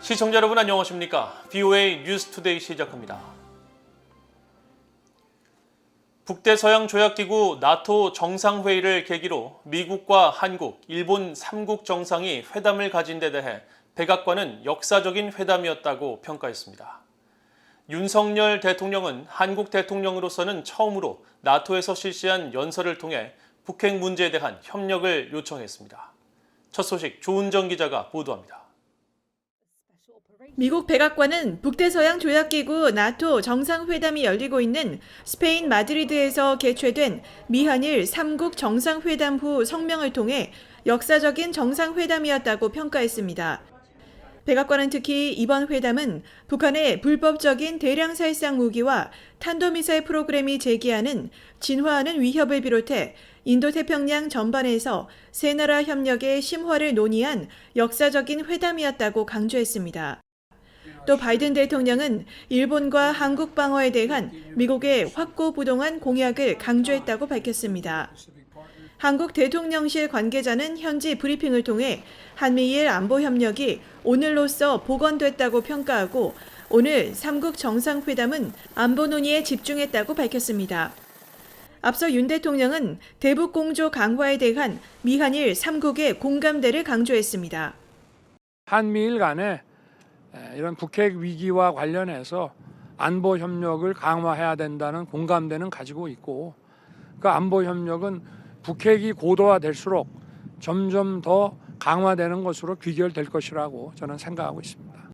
시청자 여러분 안녕하십니까? VOA 뉴스투데이 시작합니다. 북대서양조약기구 나토 정상회의를 계기로 미국과 한국, 일본 3국 정상이 회담을 가진 데 대해 백악관은 역사적인 회담이었다고 평가했습니다. 윤석열 대통령은 한국 대통령으로서는 처음으로 나토에서 실시한 연설을 통해 북핵 문제에 대한 협력을 요청했습니다. 첫 소식 조은정 기자가 보도합니다. 미국 백악관은 북대서양조약기구 나토 정상회담이 열리고 있는 스페인 마드리드에서 개최된 미한일 3국 정상회담 후 성명을 통해 역사적인 정상회담이었다고 평가했습니다. 백악관은 특히 이번 회담은 북한의 불법적인 대량 살상 무기와 탄도미사일 프로그램이 제기하는 진화하는 위협을 비롯해 인도태평양 전반에서 세 나라 협력의 심화를 논의한 역사적인 회담이었다고 강조했습니다. 또 바이든 대통령은 일본과 한국 방어에 대한 미국의 확고부동한 공약을 강조했다고 밝혔습니다. 한국 대통령실 관계자는 현지 브리핑을 통해 한미일 안보 협력이 오늘로써 복원됐다고 평가하고 오늘 3국 정상회담은 안보 논의에 집중했다고 밝혔습니다. 앞서 윤 대통령은 대북 공조 강화에 대한 미한일 3국의 공감대를 강조했습니다. 한미일 간에 이런 북핵 위기와 관련해서 안보 협력을 강화해야 된다는 공감대는 가지고 있고 그 안보 협력은 북핵이 고도화될수록 점점 더 강화되는 것으로 귀결될 것이라고 저는 생각하고 있습니다.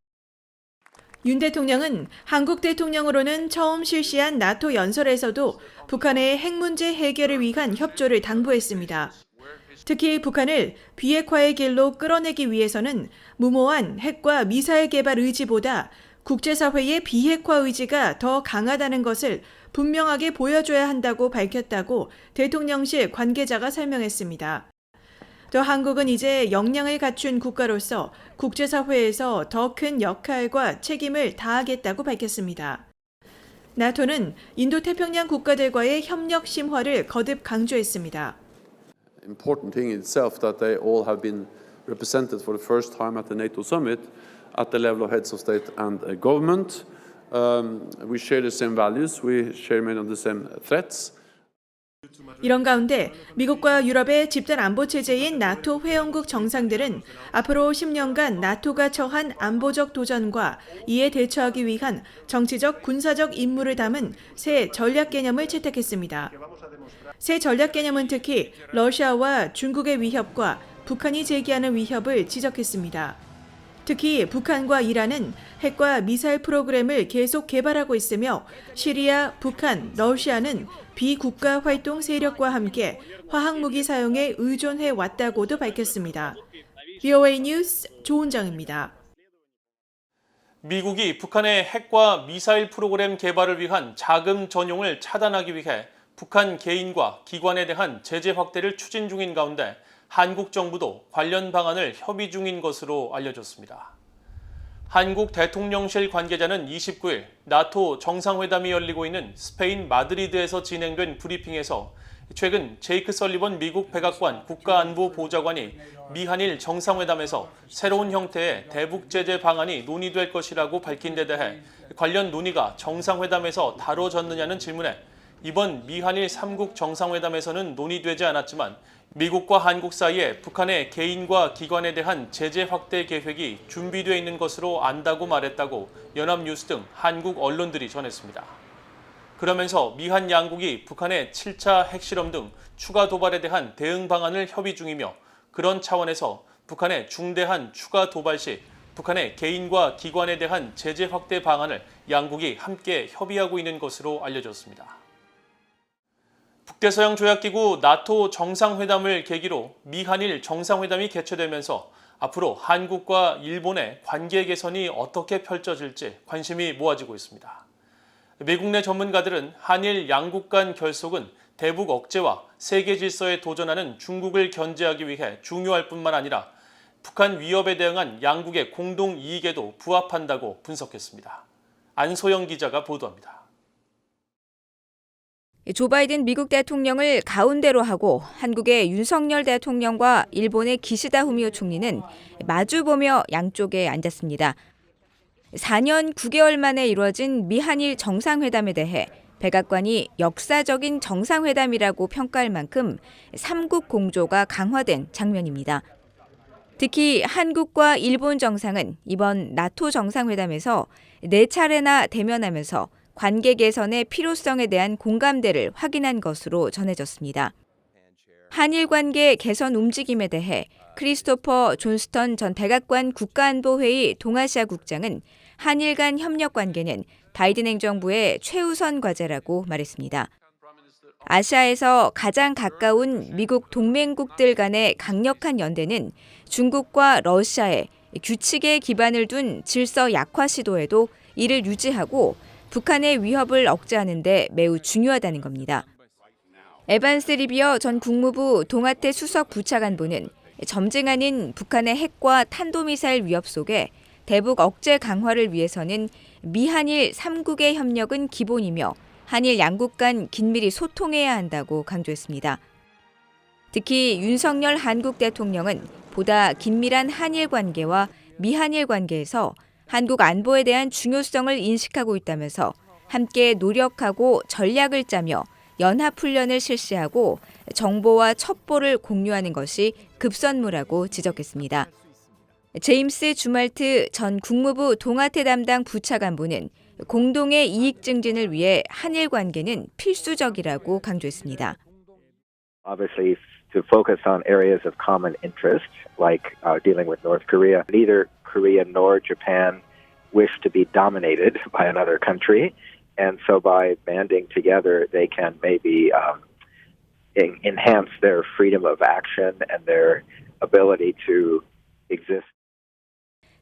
윤 대통령은 한국 대통령으로는 처음 실시한 나토 연설에서도 북한의 핵 문제 해결을 위한 협조를 당부했습니다. 특히 북한을 비핵화의 길로 끌어내기 위해서는 무모한 핵과 미사일 개발 의지보다 국제사회의 비핵화 의지가 더 강하다는 것을 분명하게 보여줘야 한다고 밝혔다고 대통령실 관계자가 설명했습니다. 또 한국은 이제 역량을 갖춘 국가로서 국제사회에서 더 큰 역할과 책임을 다하겠다고 밝혔습니다. 나토는 인도태평양 국가들과의 협력 심화를 거듭 강조했습니다. Important thing in itself that they all have been represented for the first time at the NATO summit at the level of heads of state and government. We share the same values, we share many of the same threats. 이런 가운데 미국과 유럽의 집단 안보 체제인 나토 회원국 정상들은 앞으로 10년간 나토가 처한 안보적 도전과 이에 대처하기 위한 정치적 군사적 임무를 담은 새 전략 개념을 채택했습니다. 새 전략 개념은 특히 러시아와 중국의 위협과 북한이 제기하는 위협을 지적했습니다. 특히 북한과 이란은 핵과 미사일 프로그램을 계속 개발하고 있으며 시리아, 북한, 러시아는 비국가 활동 세력과 함께 화학무기 사용에 의존해 왔다고도 밝혔습니다. VOA 뉴스 조은정입니다. 미국이 북한의 핵과 미사일 프로그램 개발을 위한 자금 전용을 차단하기 위해 북한 개인과 기관에 대한 제재 확대를 추진 중인 가운데 한국 정부도 관련 방안을 협의 중인 것으로 알려졌습니다. 한국 대통령실 관계자는 29일 나토 정상회담이 열리고 있는 스페인 마드리드에서 진행된 브리핑에서 최근 제이크 설리번 미국 백악관 국가안보보좌관이 미한일 정상회담에서 새로운 형태의 대북 제재 방안이 논의될 것이라고 밝힌 데 대해 관련 논의가 정상회담에서 다뤄졌느냐는 질문에 이번 미한일 3국 정상회담에서는 논의되지 않았지만 미국과 한국 사이에 북한의 개인과 기관에 대한 제재 확대 계획이 준비되어 있는 것으로 안다고 말했다고 연합뉴스 등 한국 언론들이 전했습니다. 그러면서 미한 양국이 북한의 7차 핵실험 등 추가 도발에 대한 대응 방안을 협의 중이며 그런 차원에서 북한의 중대한 추가 도발 시 북한의 개인과 기관에 대한 제재 확대 방안을 양국이 함께 협의하고 있는 것으로 알려졌습니다. 북대서양조약기구 나토 정상회담을 계기로 미한일 정상회담이 개최되면서 앞으로 한국과 일본의 관계 개선이 어떻게 펼쳐질지 관심이 모아지고 있습니다. 미국 내 전문가들은 한일 양국 간 결속은 대북 억제와 세계 질서에 도전하는 중국을 견제하기 위해 중요할 뿐만 아니라 북한 위협에 대응한 양국의 공동 이익에도 부합한다고 분석했습니다. 안소영 기자가 보도합니다. 조 바이든 미국 대통령을 가운데로 하고 한국의 윤석열 대통령과 일본의 기시다 후미오 총리는 마주보며 양쪽에 앉았습니다. 4년 9개월 만에 이루어진 미한일 정상회담에 대해 백악관이 역사적인 정상회담이라고 평가할 만큼 삼국 공조가 강화된 장면입니다. 특히 한국과 일본 정상은 이번 나토 정상회담에서 4차례나 대면하면서 관계 개선의 필요성에 대한 공감대를 확인한 것으로 전해졌습니다. 한일 관계 개선 움직임에 대해 크리스토퍼 존스턴 전 백악관 국가안보회의 동아시아 국장은 한일 간 협력 관계는 바이든 행정부의 최우선 과제라고 말했습니다. 아시아에서 가장 가까운 미국 동맹국들 간의 강력한 연대는 중국과 러시아의 규칙에 기반을 둔 질서 약화 시도에도 이를 유지하고 북한의 위협을 억제하는 데 매우 중요하다는 겁니다. 에반스 리비어 전 국무부 동아태 수석 부차관보는 점증하는 북한의 핵과 탄도미사일 위협 속에 대북 억제 강화를 위해서는 미한일 3국의 협력은 기본이며 한일 양국 간 긴밀히 소통해야 한다고 강조했습니다. 특히 윤석열 한국 대통령은 보다 긴밀한 한일 관계와 미한일 관계에서 한국 안보에 대한 중요성을 인식하고 있다면서 함께 노력하고 전략을 짜며 연합훈련을 실시하고 정보와 첩보를 공유하는 것이 급선무라고 지적했습니다. 제임스 주말트 전 국무부 동아태 담당 부차관보는 공동의 이익 증진을 위해 한일 관계는 필수적이라고 강조했습니다. Obviously, to focus on areas of common interest, like dealing with North Korea. Neither Korea nor Japan wish to be dominated by another country, and so by banding together, they can maybe enhance their freedom of action and their ability to exist.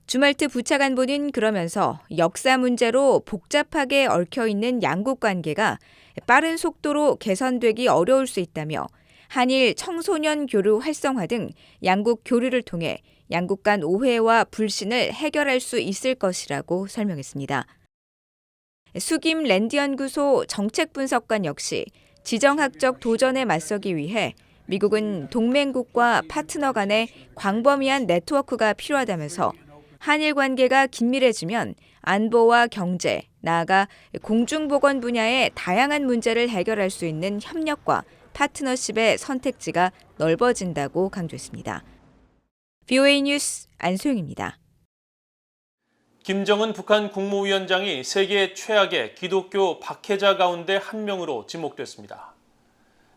주말트 부차관보는 그러면서 역사 문제로 복잡하게 얽혀있는 양국 관계가 빠른 속도로 개선되기 어려울 수 있다며 한일 청소년 교류 활성화 등 양국 교류를 통해 양국 간 오해와 불신을 해결할 수 있을 것이라고 설명했습니다. 수김 랜드연구소 정책분석관 역시 지정학적 도전에 맞서기 위해 미국은 동맹국과 파트너 간의 광범위한 네트워크가 필요하다면서 한일 관계가 긴밀해지면 안보와 경제, 나아가 공중보건 분야의 다양한 문제를 해결할 수 있는 협력과 파트너십의 선택지가 넓어진다고 강조했습니다. VOA 뉴스 안소영입니다. 김정은 북한 국무위원장이 세계 최악의 기독교 박해자 가운데 한 명으로 지목됐습니다.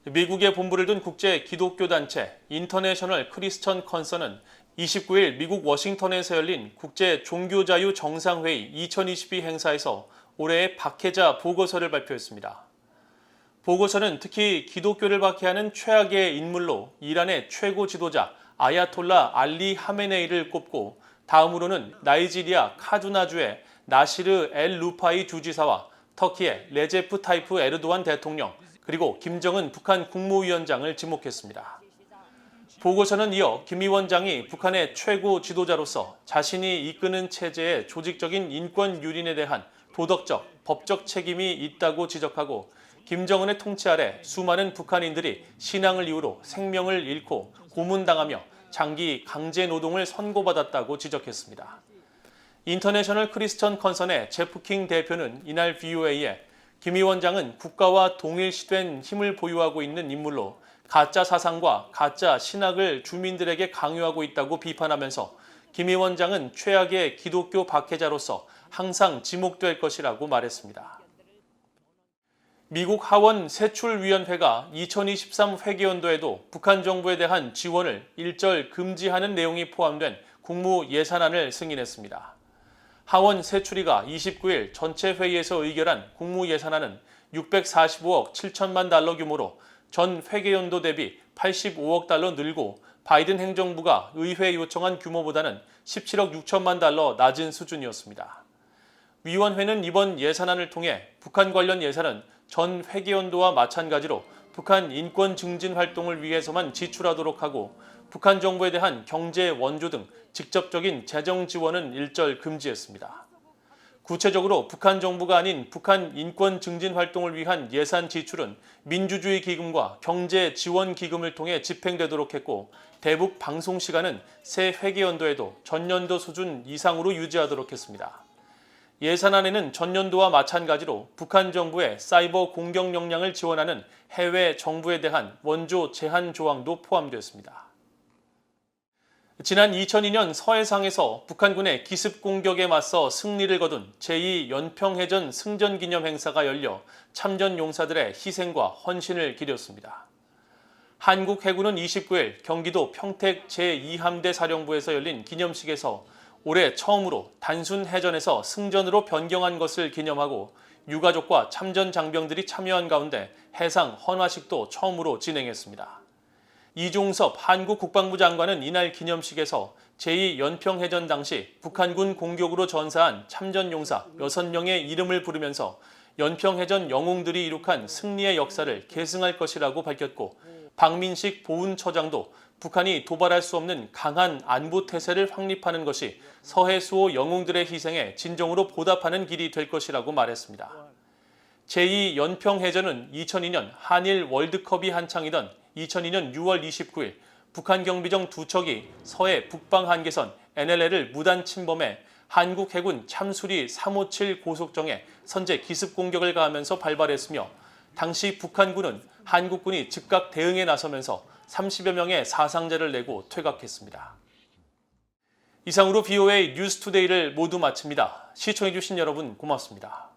미국에 본부를 둔 국제 기독교 단체 인터내셔널 크리스천 컨선은 29일 미국 워싱턴에서 열린 국제 종교자유 정상회의 2022 행사에서 올해의 박해자 보고서를 발표했습니다. 보고서는 특히 기독교를 박해하는 최악의 인물로 이란의 최고 지도자 아야톨라 알리 하메네이를 꼽고 다음으로는 나이지리아 카두나주의 나시르 엘 루파이 주지사와 터키의 레제프 타이프 에르도안 대통령 그리고 김정은 북한 국무위원장을 지목했습니다. 보고서는 이어 김 위원장이 북한의 최고 지도자로서 자신이 이끄는 체제의 조직적인 인권 유린에 대한 도덕적, 법적 책임이 있다고 지적하고 김정은의 통치 아래 수많은 북한인들이 신앙을 이유로 생명을 잃고 고문당하며 장기 강제 노동을 선고받았다고 지적했습니다. 인터내셔널 크리스천 컨선의 제프 킹 대표는 이날 VOA에 김 위원장은 국가와 동일시된 힘을 보유하고 있는 인물로 가짜 사상과 가짜 신학을 주민들에게 강요하고 있다고 비판하면서 김 위원장은 최악의 기독교 박해자로서 항상 지목될 것이라고 말했습니다. 미국 하원 세출위원회가 2023 회계연도에도 북한 정부에 대한 지원을 일절 금지하는 내용이 포함된 국무 예산안을 승인했습니다. 하원 세출위가 29일 전체 회의에서 의결한 국무 예산안은 645억 7천만 달러 규모로 전 회계연도 대비 85억 달러 늘고 바이든 행정부가 의회에 요청한 규모보다는 17억 6천만 달러 낮은 수준이었습니다. 위원회는 이번 예산안을 통해 북한 관련 예산은 전 회계연도와 마찬가지로 북한 인권 증진 활동을 위해서만 지출하도록 하고 북한 정부에 대한 경제 원조 등 직접적인 재정 지원은 일절 금지했습니다. 구체적으로 북한 정부가 아닌 북한 인권 증진 활동을 위한 예산 지출은 민주주의 기금과 경제 지원 기금을 통해 집행되도록 했고 대북 방송 시간은 새 회계연도에도 전년도 수준 이상으로 유지하도록 했습니다. 예산안에는 전년도와 마찬가지로 북한 정부의 사이버 공격 역량을 지원하는 해외 정부에 대한 원조 제한 조항도 포함되었습니다. 지난 2002년 서해상에서 북한군의 기습 공격에 맞서 승리를 거둔 제2연평해전 승전기념 행사가 열려 참전 용사들의 희생과 헌신을 기렸습니다. 한국 해군은 29일 경기도 평택 제2함대 사령부에서 열린 기념식에서 올해 처음으로 단순 해전에서 승전으로 변경한 것을 기념하고 유가족과 참전 장병들이 참여한 가운데 해상 헌화식도 처음으로 진행했습니다. 이종섭 한국 국방부 장관은 이날 기념식에서 제2연평해전 당시 북한군 공격으로 전사한 참전 용사 6명의 이름을 부르면서 연평해전 영웅들이 이룩한 승리의 역사를 계승할 것이라고 밝혔고, 박민식 보훈처장도 북한이 도발할 수 없는 강한 안보 태세를 확립하는 것이 서해 수호 영웅들의 희생에 진정으로 보답하는 길이 될 것이라고 말했습니다. 제2연평해전은 2002년 한일 월드컵이 한창이던 2002년 6월 29일 북한 경비정 2척이 서해 북방 한계선 NLL을 무단 침범해 한국 해군 참수리 357 고속정에 선제 기습 공격을 가하면서 발발했으며, 당시 북한군은 한국군이 즉각 대응에 나서면서 30여 명의 사상자를 내고 퇴각했습니다. 이상으로 BOA 뉴스투데이를 모두 마칩니다. 시청해주신 여러분 고맙습니다.